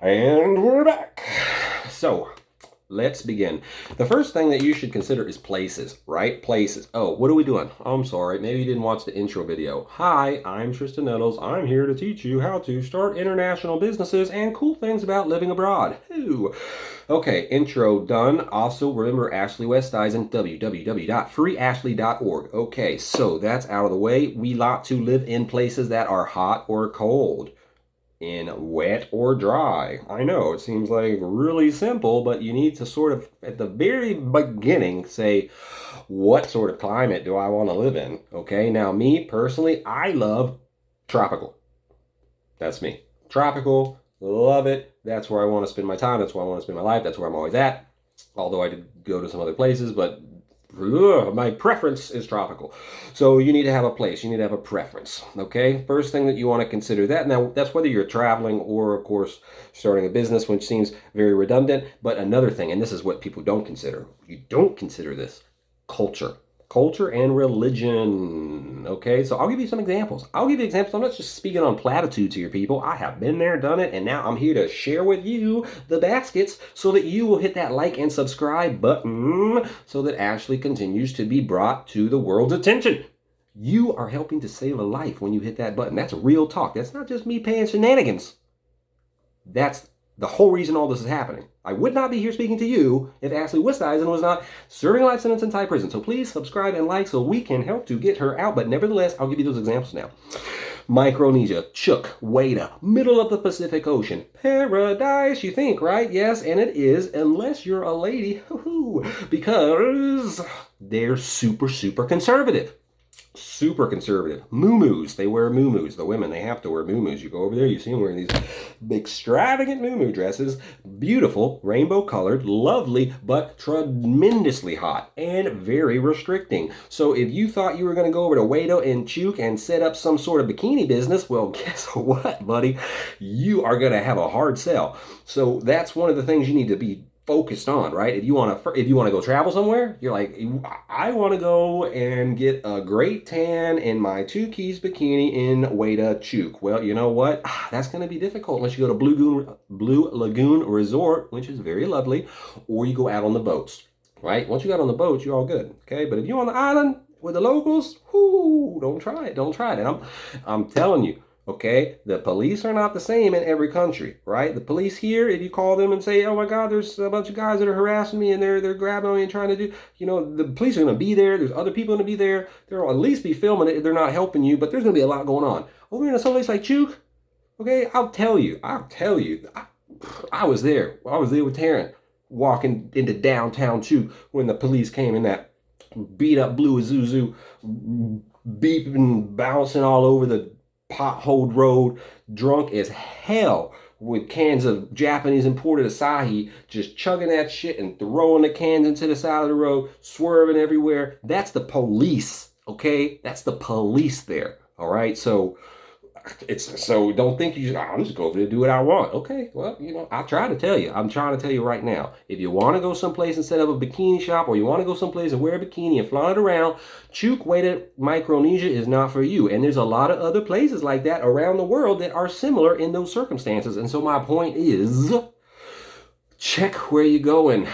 And we're back. So, let's begin. The first thing that you should consider is places, right? Places. Oh, what are we doing? Oh, I'm sorry. Maybe you didn't watch the intro video. Hi, I'm Tristan Nettles. I'm here to teach you how to start international businesses and cool things about living abroad. Ooh. Okay, intro done. Also, remember Ashley Westeisen, www.freeashley.org. Okay, so that's out of the way. We like to live in places that are hot or cold, in wet or dry. I know it seems like really simple, but you need to sort of, at the very beginning, say, what sort of climate do I want to live in? Okay, now me personally, I love tropical. That's me. Tropical, love it. That's where I want to spend my time. That's where I want to spend my life. That's where I'm always at. Although I did go to some other places, but my preference is tropical. So you need to have a place. You need to have a preference. Okay. First thing that you want to consider that. Now, that's whether you're traveling or, of course, starting a business, which seems very redundant. But another thing, and this is what people don't consider. You don't consider this: culture. Culture and religion. Okay, so I'll give you some examples. I'm not just speaking on platitudes here, people. I have been there, done it, and now I'm here to share with you the baskets so that you will hit that like and subscribe button so that Ashley continues to be brought to the world's attention. You are helping to save a life when you hit that button. That's real talk. That's not just me paying shenanigans. That's the whole reason all this is happening. I would not be here speaking to you if Ashley Westeisen was not serving a life sentence in Thai prison. So please subscribe and like so we can help to get her out. But nevertheless, I'll give you those examples now. Micronesia, Chuuk, Wada, middle of the Pacific Ocean. Paradise, you think, right? Yes, and it is, unless you're a lady, because they're super, super conservative. Super conservative. Muumuus. They wear muumuus. The women, they have to wear muumuus. You go over there, you see them wearing these extravagant muumuu dresses. Beautiful, rainbow colored, lovely, but tremendously hot and very restricting. So if you thought you were going to go over to Wado and Chuuk and set up some sort of bikini business, well, guess what, buddy? You are going to have a hard sell. So that's one of the things you need to be focused on, right? If you want to go travel somewhere, you're like, I want to go and get a great tan in my Two Keys bikini in Wada Chuuk. Well, you know what? That's going to be difficult unless you go to Blue Lagoon Resort, which is very lovely, or you go out on the boats, right? Once you got on the boat, you're all good, okay? But if you're on the island with the locals, don't try it. Don't try it. And I'm telling you. Okay, the police are not the same in every country, right? The police here, if you call them and say, "Oh my God, there's a bunch of guys that are harassing me and they're grabbing me and trying to do," the police are going to be there. There's other people going to be there. They'll at least be filming it if they're not helping you, but there's going to be a lot going on. Over in a someplace like Chuuk, okay, I'll tell you. I was there. I was there with Taryn, walking into downtown Chuuk when the police came in that beat up blue Isuzu, beeping, bouncing all over the potholed road, drunk as hell, with cans of Japanese imported Asahi, just chugging that shit and throwing the cans into the side of the road, swerving everywhere. That's the police, okay? That's the police there, all right? So don't think I'm just going over there to do what I want. Okay, well, I'm trying to tell you right now. If you want to go someplace and set up a bikini shop, or you want to go someplace and wear a bikini and flaunt it around, Chuuk, Wada, Micronesia is not for you. And there's a lot of other places like that around the world that are similar in those circumstances. And so my point is, check where you're going.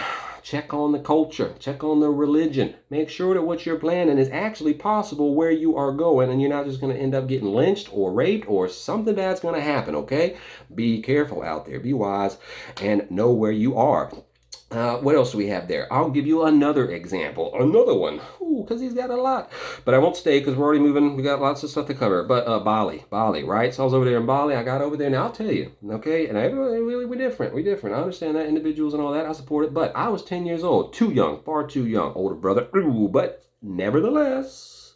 Check on the culture. Check on the religion. Make sure that what you're planning is actually possible where you are going, and you're not just going to end up getting lynched or raped or something bad's going to happen, okay? Be careful out there. Be wise and know where you are. What else do we have there? I'll give you another example. Another one. Because he's got a lot. But I won't stay because we're already moving. We got lots of stuff to cover. But Bali, right? So I was over there in Bali. I got over there. Now I'll tell you, okay? And we're different. We're different. I understand that. Individuals and all that. I support it. But I was 10 years old. Too young. Far too young. Older brother. But nevertheless,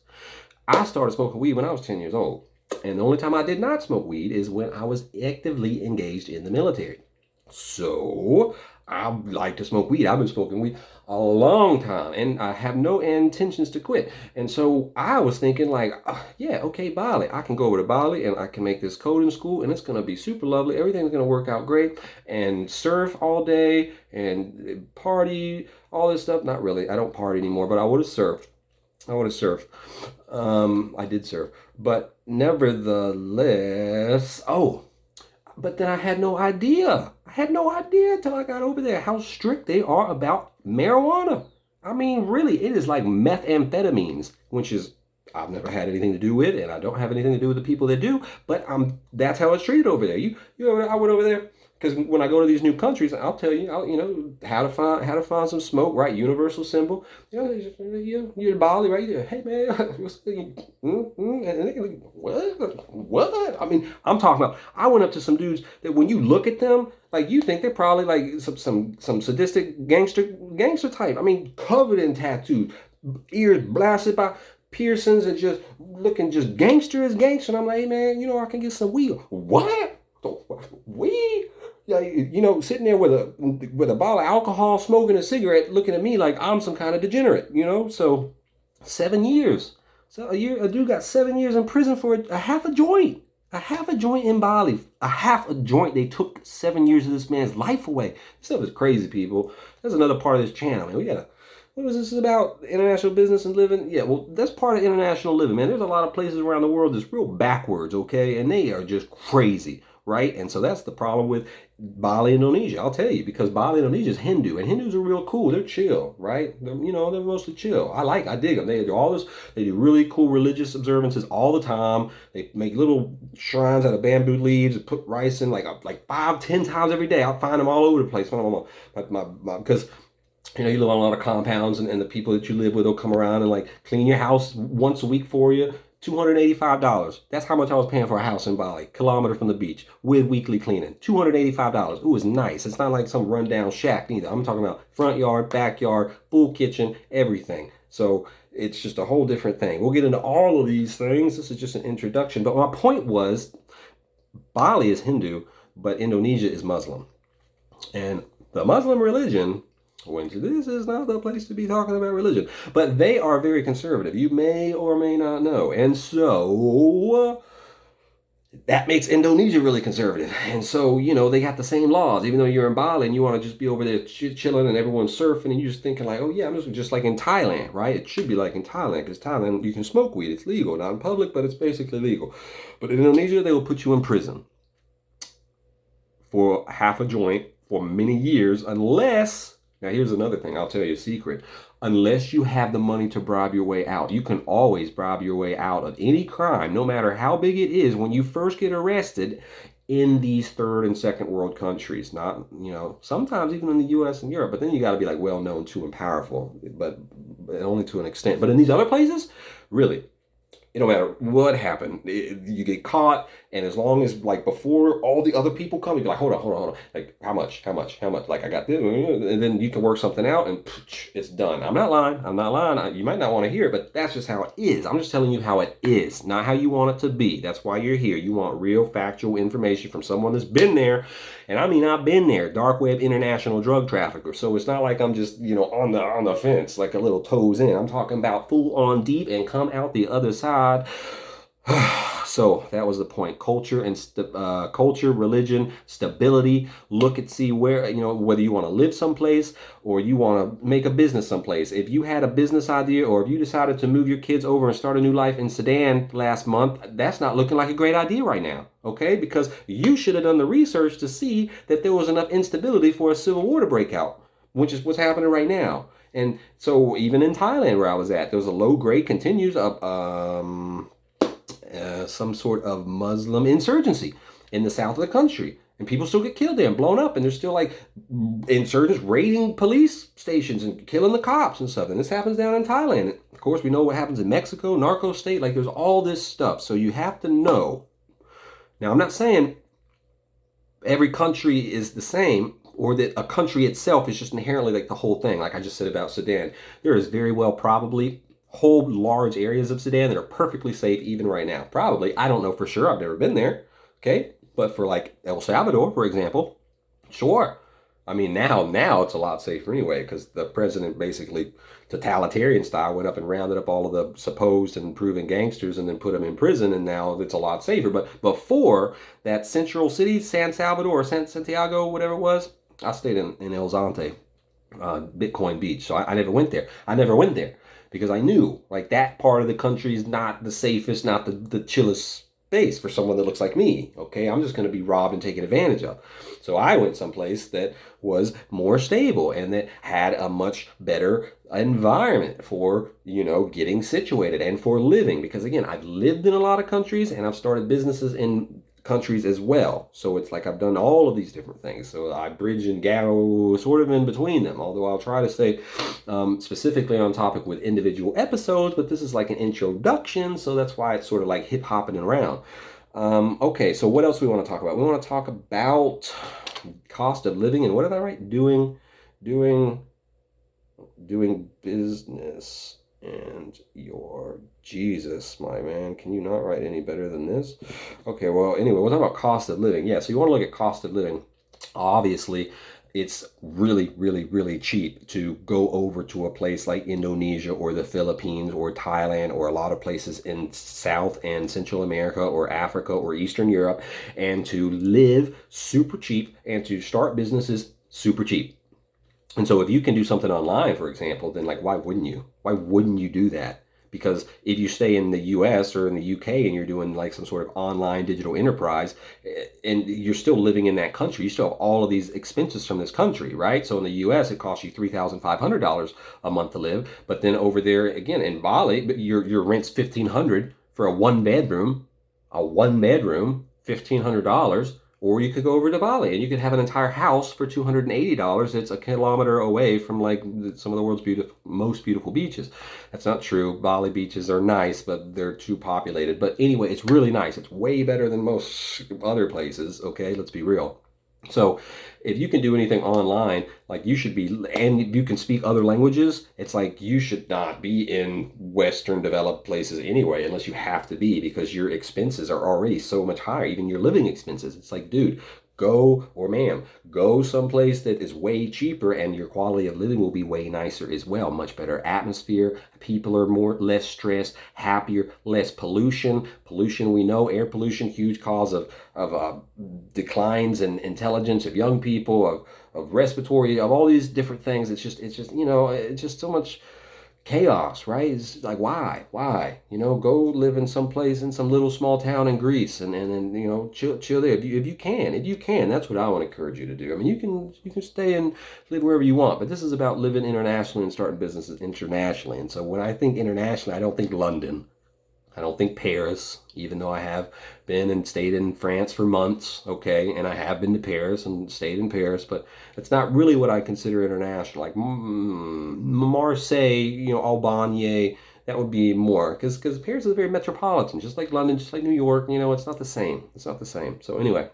I started smoking weed when I was 10 years old. And the only time I did not smoke weed is when I was actively engaged in the military. So I like to smoke weed. I've been smoking weed a long time, and I have no intentions to quit. And so I was thinking like, yeah, okay, Bali. I can go over to Bali and I can make this coding school, and it's going to be super lovely. Everything's going to work out great, and surf all day and party, all this stuff. Not really. I don't party anymore, but I would have surfed. I did surf, but nevertheless, but then I had no idea. I had no idea until I got over there how strict they are about marijuana. I mean, really, it is like methamphetamines, which is I've never had anything to do with, and I don't have anything to do with the people that do. But that's how it's treated over there. I went over there because when I go to these new countries, I'll tell you, how to find some smoke, right? Universal symbol. You're in Bali, right? Hey man, and they like, what? I mean, I'm talking about. I went up to some dudes that when you look at them, like you think they're probably like some sadistic gangster type. I mean, covered in tattoos, ears blasted by piercings, and just looking just gangster as gangster. And I'm like, hey man, I can get some weed. What? Weed? Yeah, sitting there with a bottle of alcohol, smoking a cigarette, looking at me like I'm some kind of degenerate. So 7 years. So a dude got 7 years in prison for a half a joint. A half a joint in Bali. A half a joint. They took 7 years of this man's life away. This stuff is crazy, people. That's another part of this channel, man. We gotta. What was this about? International business and living? Yeah, well, that's part of international living, man. There's a lot of places around the world that's real backwards, okay? And they are just crazy, right? And so that's the problem with Bali, Indonesia. I'll tell you, because Bali, Indonesia is Hindu, and Hindus are real cool. They're chill, right? They're mostly chill. I dig them. They do all this. They do really cool religious observances all the time. They make little shrines out of bamboo leaves and put rice in like 5, 10 times every day. I'll find them all over the place. Because you live on a lot of compounds, and the people that you live with will come around and like clean your house once a week for you. $285. That's how much I was paying for a house in Bali, kilometer from the beach, with weekly cleaning. $285. It was nice. It's not like some rundown shack either. I'm talking about front yard, backyard, full kitchen, everything. So it's just a whole different thing. We'll get into all of these things. This is just an introduction. But my point was, Bali is Hindu, but Indonesia is Muslim. And the Muslim religion, which this is not the place to be talking about religion, but they are very conservative. You may or may not know. And so that makes Indonesia really conservative. And so, they got the same laws, even though you're in Bali and you want to just be over there chilling and everyone's surfing, and you're just thinking like, oh yeah, I'm just like in Thailand, right? It should be like in Thailand, because Thailand, you can smoke weed. It's legal, not in public, but it's basically legal. But in Indonesia, they will put you in prison for half a joint for many years, unless... Now, here's another thing. I'll tell you a secret. Unless you have the money to bribe your way out. You can always bribe your way out of any crime, no matter how big it is, when you first get arrested in these third and second world countries. Not, sometimes even in the U.S. and Europe. But then you got to be like well-known too and powerful, but only to an extent. But in these other places, really, no matter what happened, you get caught, and as long as, like, before all the other people come, you'd be like, hold on. Like, how much? Like, I got this, and then you can work something out, and it's done. I'm not lying. You might not want to hear it, but that's just how it is. I'm just telling you how it is, not how you want it to be. That's why you're here. You want real, factual information from someone that's been there, and I mean, I've been there, dark web international drug trafficker. So it's not like I'm just, on the fence, like a little toes in. I'm talking about full on deep and come out the other side. So that was the point. Culture and culture, religion, stability. Look and see where, whether you want to live someplace or you want to make a business someplace. If you had a business idea, or if you decided to move your kids over and start a new life in Sudan last month, that's not looking like a great idea right now. Okay, because you should have done the research to see that there was enough instability for a civil war to break out, which is what's happening right now. And so even in Thailand, where I was at, there was a low-grade continues of some sort of Muslim insurgency in the south of the country. And people still get killed there and blown up. And there's still like insurgents raiding police stations and killing the cops and stuff. And this happens down in Thailand. Of course, we know what happens in Mexico, narco state. Like, there's all this stuff. So you have to know. Now, I'm not saying every country is the same, or that a country itself is just inherently like the whole thing. Like I just said about Sudan, there is very well probably whole large areas of Sudan that are perfectly safe even right now. Probably. I don't know for sure. I've never been there. Okay. But for like El Salvador, for example, sure. I mean, now it's a lot safer anyway, because the president basically, totalitarian style, went up and rounded up all of the supposed and proven gangsters and then put them in prison, and now it's a lot safer. But before that central city, San Salvador or Santiago, whatever it was, I stayed in El Zante, Bitcoin Beach. So I never went there. I never went there because I knew like that part of the country is not the safest, not the chillest base for someone that looks like me. Okay, I'm just going to be robbed and taken advantage of. So I went someplace that was more stable and that had a much better environment for, getting situated and for living. Because again, I've lived in a lot of countries and I've started businesses in countries as well. So it's like I've done all of these different things. So I bridge and go sort of in between them, although I'll try to stay specifically on topic with individual episodes, but this is like an introduction, so that's why it's sort of like hip hopping around. Okay, so what else we want to talk about? We want to talk about cost of living and what did I write? Doing business and your Jesus, my man. Can you not write any better than this? Okay, well, anyway, we'll talk about cost of living. Yeah, so you want to look at cost of living. Obviously, it's really, really, really cheap to go over to a place like Indonesia or the Philippines or Thailand or a lot of places in South and Central America or Africa or Eastern Europe and to live super cheap and to start businesses super cheap. And so if you can do something online, for example, then like, why wouldn't you? Why wouldn't you do that? Because if you stay in the US or in the UK and you're doing like some sort of online digital enterprise and you're still living in that country, you still have all of these expenses from this country, right? So in the US, it costs you $3,500 a month to live. But then over there, again, in Bali, your rent's $1,500 for a one bedroom, $1,500. Or you could go over to Bali and you could have an entire house for $280. It's a kilometer away from like some of the world's most beautiful beaches. That's not true. Bali beaches are nice, but they're too populated. But anyway, it's really nice. It's way better than most other places. Okay, let's be real. So if you can do anything online, like you should be, and you can speak other languages, it's like you should not be in Western developed places anyway, unless you have to be, because your expenses are already so much higher, even your living expenses. It's like, dude, go, or ma'am, go someplace that is way cheaper and your quality of living will be way nicer as well. Much better atmosphere. People are less stressed, happier, less pollution. Pollution, we know, air pollution, huge cause of declines in intelligence of young people, of respiratory, of all these different things. It's just, it's just so much chaos, right? It's like, why? Go live in some place in some little small town in Greece and chill there. If you can, that's what I want to encourage you to do. I mean, you can stay and live wherever you want, but this is about living internationally and starting businesses internationally. And so when I think internationally, I don't think London. I don't think Paris, even though I have been and stayed in France for months, okay, and I have been to Paris and stayed in Paris, but it's not really what I consider international. Like Marseille, Albania, that would be more, because Paris is very metropolitan, just like London, just like New York, it's not the same. It's not the same. So anyway.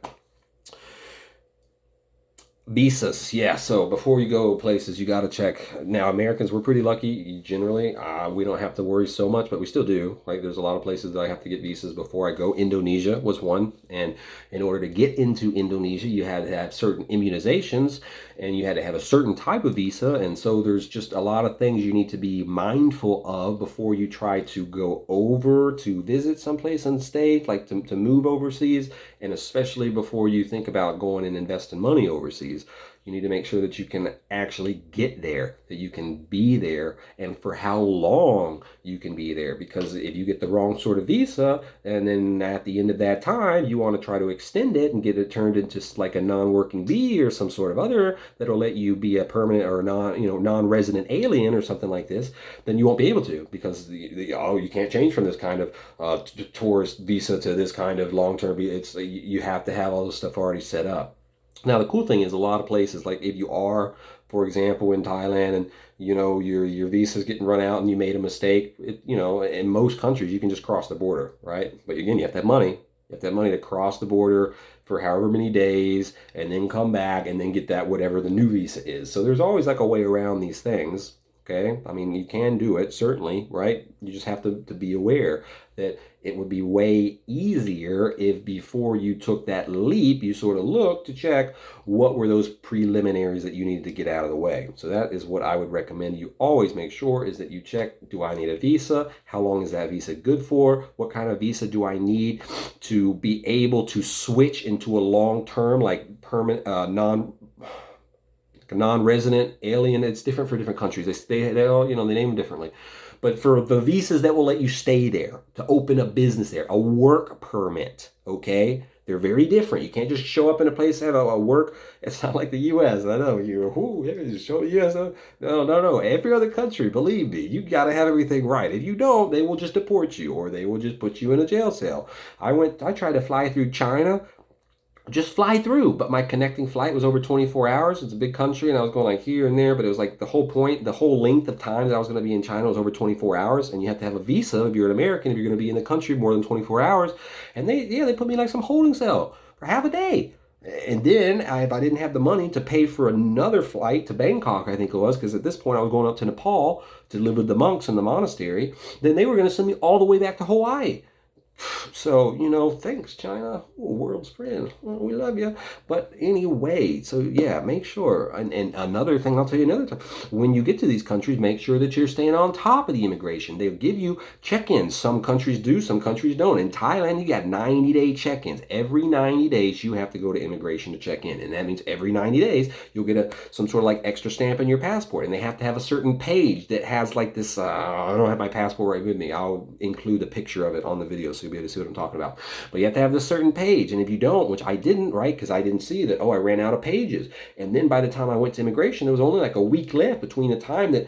Visas, yeah. So before you go places, you got to check. Now, Americans, we're pretty lucky generally. We don't have to worry so much, but we still do. Like, there's a lot of places that I have to get visas before I go. Indonesia was one, and in order to get into Indonesia, you had to have certain immunizations, and you had to have a certain type of visa. And so there's just a lot of things you need to be mindful of before you try to go over to visit someplace and stay, like to move overseas, and especially before you think about going and investing money overseas. You need to make sure that you can actually get there, that you can be there, and for how long you can be there. Because if you get the wrong sort of visa, and then at the end of that time, you want to try to extend it and get it turned into like a non-working B or some sort of other that'll let you be a permanent or non-resident alien or something like this, then you won't be able to, because you can't change from this kind of tourist visa to this kind of long-term visa. You have to have all this stuff already set up. Now, the cool thing is a lot of places, like if you are, for example, in Thailand and, your visa's getting run out and you made a mistake, in most countries, you can just cross the border, right? But again, you have to have money. You have to have money to cross the border for however many days and then come back and then get that whatever the new visa is. So there's always like a way around these things. Okay, I mean, you can do it, certainly, right? You just have to be aware that it would be way easier if before you took that leap, you sort of looked to check what were those preliminaries that you needed to get out of the way. So that is what I would recommend you always make sure is that you check, do I need a visa? How long is that visa good for? What kind of visa do I need to be able to switch into a long-term, like permanent, non-resident alien? It's different for different countries. They all, they name them differently. But for the visas that will let you stay there, to open a business there, a work permit, okay? They're very different. You can't just show up in a place and have a work. It's not like the U.S. I know you. Just show the U.S. No. Every other country, believe me, you got to have everything right. If you don't, they will just deport you or they will just put you in a jail cell. I tried to fly through China, just fly through. But my connecting flight was over 24 hours. It's a big country, and I was going like here and there, but it was like the whole point, the whole length of time that I was going to be in China was over 24 hours, and you have to have a visa if you're an American, if you're going to be in the country more than 24 hours. And they put me in like some holding cell for half a day. And then if I didn't have the money to pay for another flight to Bangkok, I think it was, because at this point I was going up to Nepal to live with the monks in the monastery, then they were going to send me all the way back to Hawaii. So, thanks, China, world's friend. Well, we love you. But anyway, so yeah, make sure. And another thing, I'll tell you another time. When you get to these countries, make sure that you're staying on top of the immigration. They'll give you check-ins. Some countries do, some countries don't. In Thailand, you got 90-day check-ins. Every 90 days, you have to go to immigration to check in. And that means every 90 days, you'll get some sort of like extra stamp in your passport. And they have to have a certain page that has like this, I don't have my passport right with me. I'll include a picture of it on the video so you'll be able to see what I'm talking about. But you have to have this certain page, and if you don't, which I didn't, right, because I didn't see that, I ran out of pages. And then by the time I went to immigration, there was only like a week left between the time that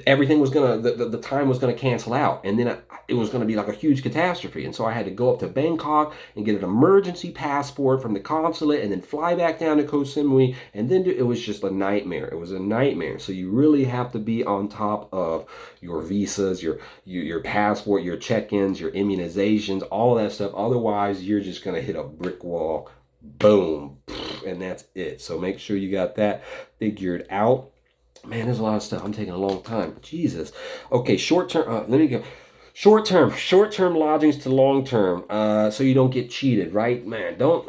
everything was the time was gonna cancel out, and then it was gonna be like a huge catastrophe. And so I had to go up to Bangkok and get an emergency passport from the consulate, and then fly back down to Koh Samui, and then it was just a nightmare. It was a nightmare. So you really have to be on top of your visas, your passport, your check-ins, your immunizations, all that stuff. Otherwise, you're just gonna hit a brick wall. Boom, and that's it. So make sure you got that figured out. Man, there's a lot of stuff. I'm taking a long time. Jesus. Okay, short term. Let me go. Short term lodgings to long term. So you don't get cheated, right? Man, don't.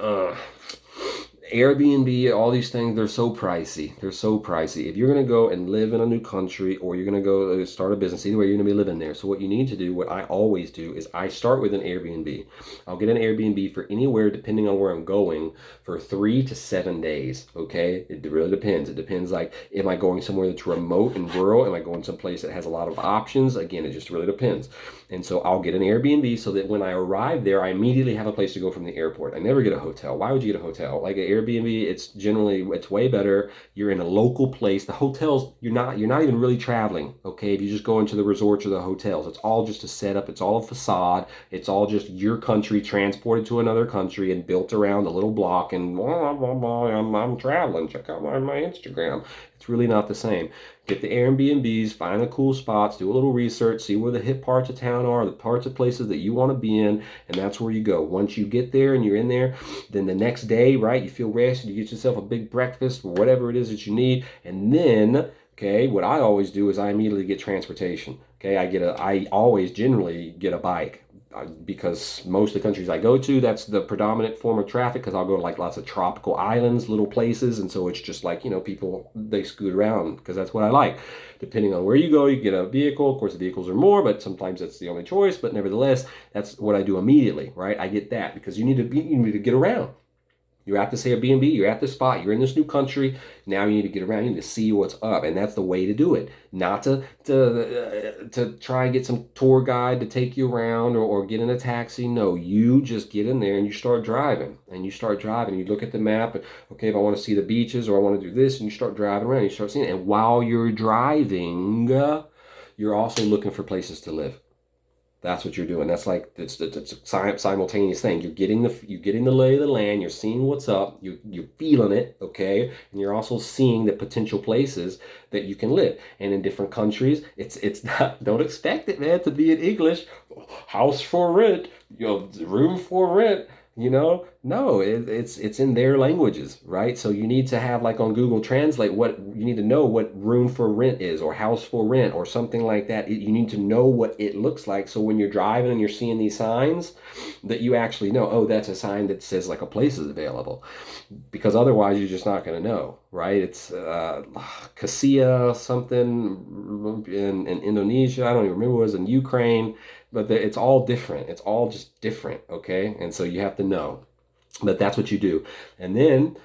Airbnb, all these things, they're so pricey. They're so pricey. If you're going to go and live in a new country, or you're going to go start a business, either way, you're going to be living there. So what you need to do, what I always do, is I start with an Airbnb. I'll get an Airbnb for anywhere, depending on where I'm going, for 3 to 7 days, okay? It really depends. It depends, like, am I going somewhere that's remote and rural? Am I going someplace that has a lot of options? Again, it just really depends. And so I'll get an Airbnb so that when I arrive there, I immediately have a place to go from the airport. I never get a hotel. Why would you get a hotel? Like an Airbnb, it's way better. You're in a local place. The hotels, you're not even really traveling, okay? If you just go into the resorts or the hotels, it's all just a setup. It's all a facade. It's all just your country transported to another country and built around a little block, and I'm traveling. Check out my Instagram. It's really not the same. Get the Airbnbs, find the cool spots, do a little research, see where the hip parts of town are, the parts of places that you want to be in, and that's where you go. Once you get there and you're in there, then the next day, right, you feel rested, you get yourself a big breakfast or whatever it is that you need, and then, okay, what I always do is I immediately get transportation. Okay, I always generally get a bike. Because most of the countries I go to, that's the predominant form of traffic, because I'll go to like lots of tropical islands, little places, and so it's just like, people, they scoot around, because that's what I like. Depending on where you go, you get a vehicle. Of course, the vehicles are more, but sometimes that's the only choice, but nevertheless, that's what I do immediately, right? I get that, because you need to get around. You're at this Airbnb, you're at this spot, you're in this new country, now you need to get around, you need to see what's up, and that's the way to do it. Not to try and get some tour guide to take you around, or get in a taxi. No, you just get in there and you start driving, you look at the map, and okay, if I want to see the beaches, or I want to do this, and you start driving around, you start seeing it, and while you're driving, you're also looking for places to live. That's what you're doing. That's like it's a simultaneous thing. You're getting the lay of the land. You're seeing what's up. You're feeling it, okay? And you're also seeing the potential places that you can live. And in different countries, it's not. Don't expect it, man, to be in English. House for rent. Room for rent. No, it's in their languages, right? So you need to have, like on Google Translate, you need to know what room for rent is, or house for rent, or something like that. You need to know what it looks like, so when you're driving and you're seeing these signs, that you actually know, oh, that's a sign that says like a place is available, because otherwise you're just not going to know, right? It's Kasia something in Indonesia. I don't even remember what it was in Ukraine. But it's all different. It's all just different, okay? And so you have to know. But that's what you do. And then,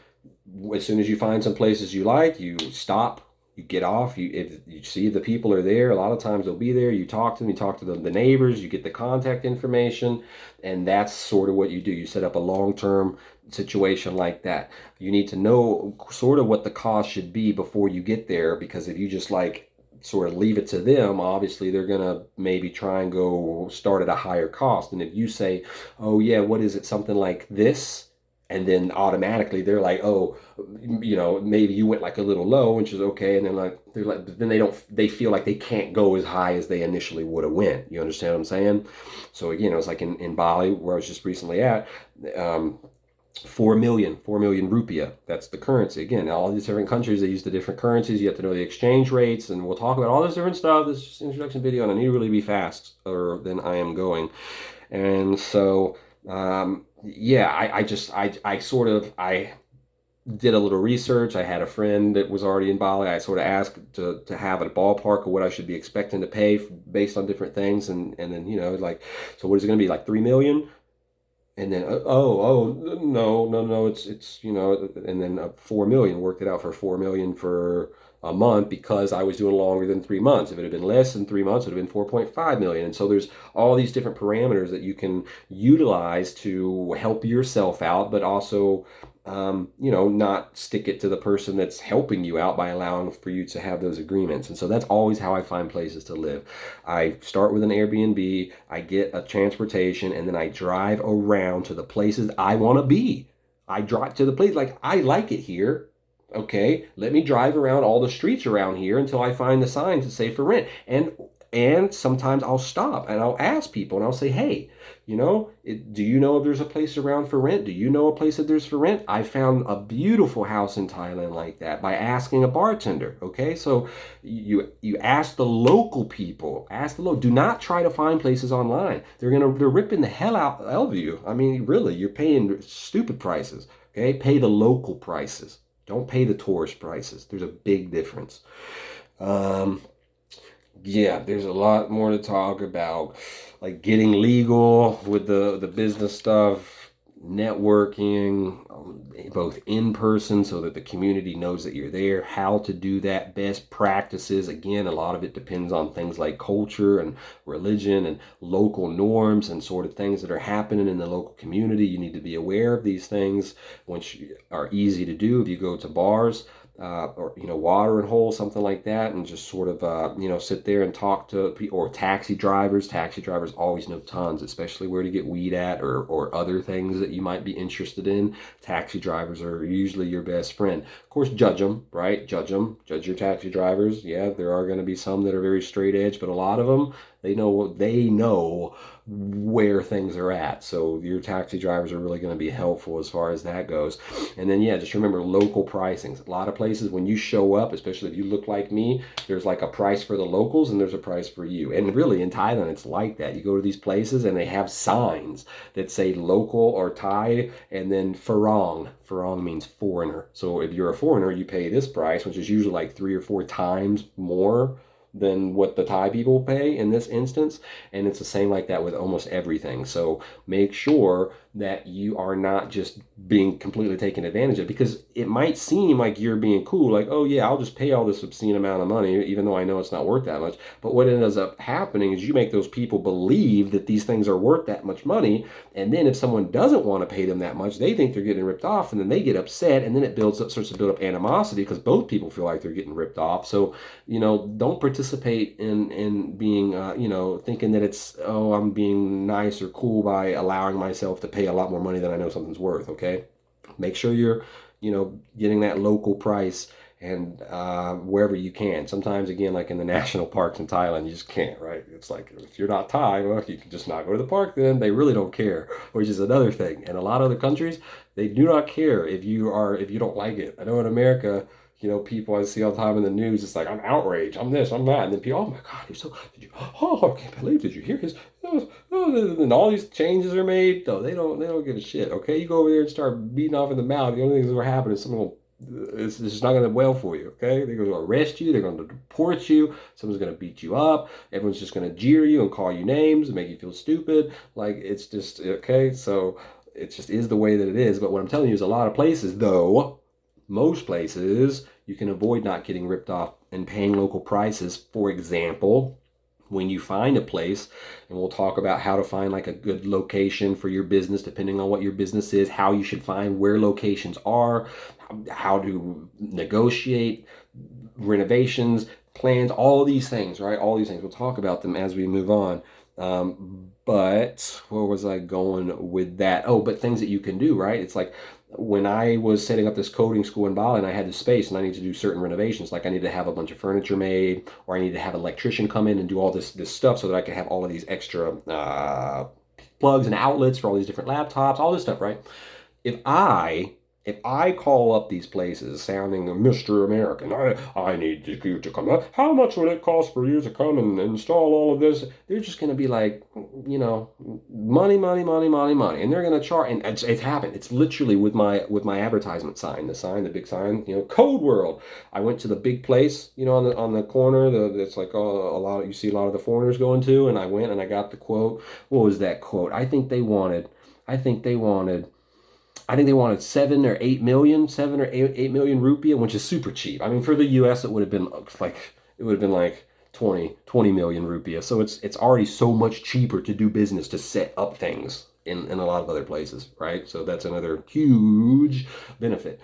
as soon as you find some places you like, you stop, You get off, if you see the people are there, a lot of times they'll be there. You talk to them, you talk to the neighbors, you get the contact information, and that's sort of what you do. You set up a long-term situation like that. You need to know sort of what the cost should be before you get there, because if you just like sort of leave it to them, obviously they're going to maybe try and go start at a higher cost. And if you say, oh yeah, what is it, something like this, and then automatically they're like, oh, maybe you went like a little low, which is okay, and then they're like, then they feel like they can't go as high as they initially would have went. You understand what I'm saying? So again, it was like in Bali, where I was just recently at. 4 million rupiah. That's the currency. Again, all these different countries, they use the different currencies. You have to know the exchange rates, and we'll talk about all this different stuff. This is just an introduction video, and I need to really be fast, or then I am going. And so, yeah, I did a little research. I had a friend that was already in Bali. I sort of asked to have a ballpark of what I should be expecting to pay based on different things, and then like, so what is it going to be, like 3 million? And then no, it's and then 4 million, worked it out for 4 million for a month, because I was doing longer than 3 months. If it had been less than 3 months, it would have been 4.5 million. And so there's all these different parameters that you can utilize to help yourself out, but also not stick it to the person that's helping you out by allowing for you to have those agreements. And so that's always how I find places to live. I start with an Airbnb, I get a transportation, and then I drive around to the places I want to be. I drive to the place, like, I like it here. Okay, let me drive around all the streets around here until I find the signs that say for rent. And sometimes I'll stop and I'll ask people and I'll say, hey, do you know if there's a place around for rent? Do you know a place that there's for rent? I found a beautiful house in Thailand like that by asking a bartender. Okay, so you ask the local people, do not try to find places online. They're ripping the hell out of you. I mean, really, you're paying stupid prices. Okay, pay the local prices. Don't pay the tourist prices. There's a big difference. Yeah, there's a lot more to talk about, like getting legal with the business stuff, networking, both in person so that the community knows that you're there, how to do that, best practices. Again, a lot of it depends on things like culture and religion and local norms and sort of things that are happening in the local community. You need to be aware of these things, which are easy to do if you go to bars. Or water and hole, something like that, and just sort of sit there and talk to people. Or taxi drivers always know tons, especially where to get weed at, or other things that you might be interested in. Taxi drivers are usually your best friend. Of course, judge them, right? Judge your taxi drivers. Yeah, there are going to be some that are very straight edge, but a lot of them, they know where things are at. So your taxi drivers are really going to be helpful as far as that goes. And then, yeah, just remember local pricings. A lot of places, when you show up, especially if you look like me, there's like a price for the locals and there's a price for you. And really in Thailand, it's like that. You go to these places and they have signs that say local or Thai, and then farang. Farang means foreigner. So if you're a foreigner, you pay this price, which is usually like 3 or 4 times more than what the Thai people pay in this instance. And it's the same like that with almost everything. So make sure that you are not just being completely taken advantage of, because it might seem like you're being cool, like, oh yeah, I'll just pay all this obscene amount of money, even though I know it's not worth that much. But what ends up happening is you make those people believe that these things are worth that much money. And then if someone doesn't want to pay them that much, they think they're getting ripped off, and then they get upset, and then it starts to build up animosity because both people feel like they're getting ripped off. So, don't participate in being, thinking that it's, oh, I'm being nice or cool by allowing myself to pay a lot more money than I know something's worth. Okay, make sure you're getting that local price, and wherever you can. Sometimes, again, like in the national parks in Thailand, you just can't, right? It's like, if you're not Thai, well, you can just not go to the park. Then they really don't care, which is another thing. And a lot of other countries, they do not care if you don't like it. I know in America, people I see all the time in the news, it's like, I'm outraged, I'm this, I'm that. And then people, oh my God, I can't believe, did you hear his, and all these changes are made. No, they don't give a shit. Okay, you go over there and start beating off in the mouth. The only thing that's going to happen is someone it's just not going to well for you. Okay, they're going to arrest you, they're going to deport you, someone's going to beat you up, everyone's just going to jeer you and call you names and make you feel stupid. Like, it's just, okay, so it just is the way that it is. But what I'm telling you is, a lot of places, though, most places, you can avoid not getting ripped off and paying local prices. For example, when you find a place, and we'll talk about how to find like a good location for your business, depending on what your business is, how you should find where locations are, how to negotiate renovations, plans, all these things, right? All these things. We'll talk about them as we move on. But where was I going with that? Oh, but things that you can do, right? It's like when I was setting up this coding school in Bali and I had the space and I need to do certain renovations, like I need to have a bunch of furniture made, or I need to have an electrician come in and do all this stuff so that I can have all of these extra plugs and outlets for all these different laptops, all this stuff, right? If I if I call up these places sounding Mr. American, I need you to come up. How much would it cost for you to come and install all of this? They're just going to be like, money, money, money, money, money, and they're going to charge. And it's happened. It's literally with my advertisement sign, the big sign, Code World. I went to the big place, on the corner. It's like a lot. You see a lot of the foreigners going to, and I went and I got the quote. What was that quote? I think they wanted. I think they wanted 7 or 8 million rupiah, which is super cheap. I mean, for the U.S., it would have been like 20 million rupiah. So it's already so much cheaper to do business, to set up things in a lot of other places, right? So that's another huge benefit.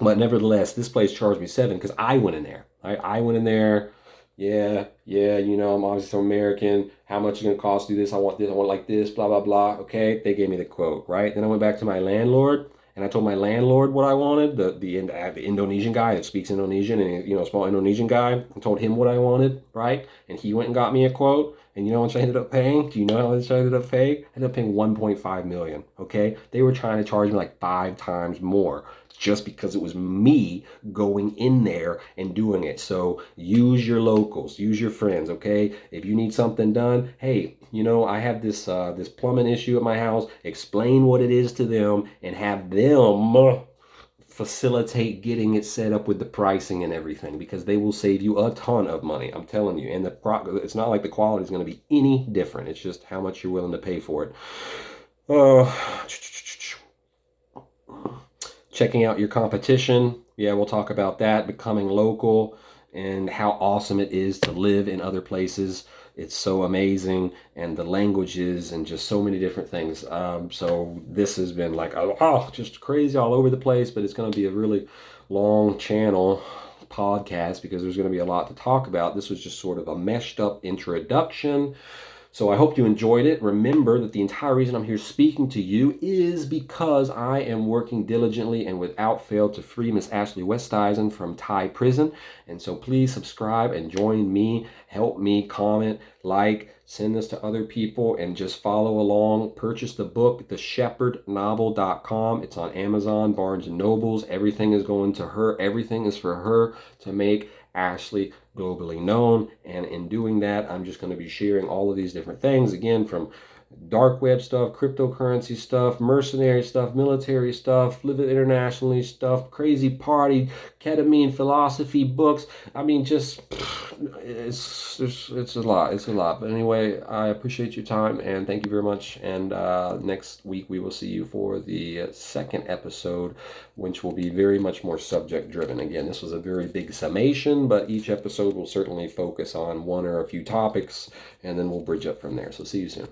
But nevertheless, this place charged me 7 because I went in there. I went in there. Yeah, I'm obviously so American. How much is it going to cost to do this? I want this. I want like this, blah, blah, blah. Okay, they gave me the quote, right? Then I went back to my landlord, and I told my landlord what I wanted, the Indonesian guy that speaks Indonesian, and, a small Indonesian guy. I told him what I wanted, right? And he went and got me a quote. And you know how much I ended up paying? Do you know how much I ended up paying? I ended up paying 1.5 million, okay? They were trying to charge me like 5 times more, just because it was me going in there and doing it. So use your locals, use your friends, okay? If you need something done, hey, I have this plumbing issue at my house. Explain what it is to them and have them facilitate getting it set up with the pricing and everything, because they will save you a ton of money. I'm telling you. And it's not like the quality is going to be any different. It's just how much you're willing to pay for it. Checking out your competition. Yeah, we'll talk about that. Becoming local and how awesome it is to live in other places. It's so amazing, and the languages and just so many different things. So this has been like, just crazy all over the place, but it's going to be a really long channel podcast because there's going to be a lot to talk about. This was just sort of a meshed up introduction. So I hope you enjoyed it. Remember that the entire reason I'm here speaking to you is because I am working diligently and without fail to free Miss Ashley Oosthuizen from Thai prison. And so please subscribe and join me. Help me, comment, like, send this to other people, and just follow along. Purchase the book, theshepherdnovel.com. It's on Amazon, Barnes & Nobles. Everything is going to her. Everything is for her to make Ashley globally known. And in doing that, I'm just going to be sharing all of these different things, again, from dark web stuff, cryptocurrency stuff, mercenary stuff, military stuff, living internationally stuff, crazy party, ketamine, philosophy, books. I mean, just it's a lot. It's a lot. But anyway, I appreciate your time and thank you very much. And next week we will see you for the second episode, which will be very much more subject driven. Again, this was a very big summation, but each episode will certainly focus on one or a few topics, and then we'll bridge up from there. So see you soon.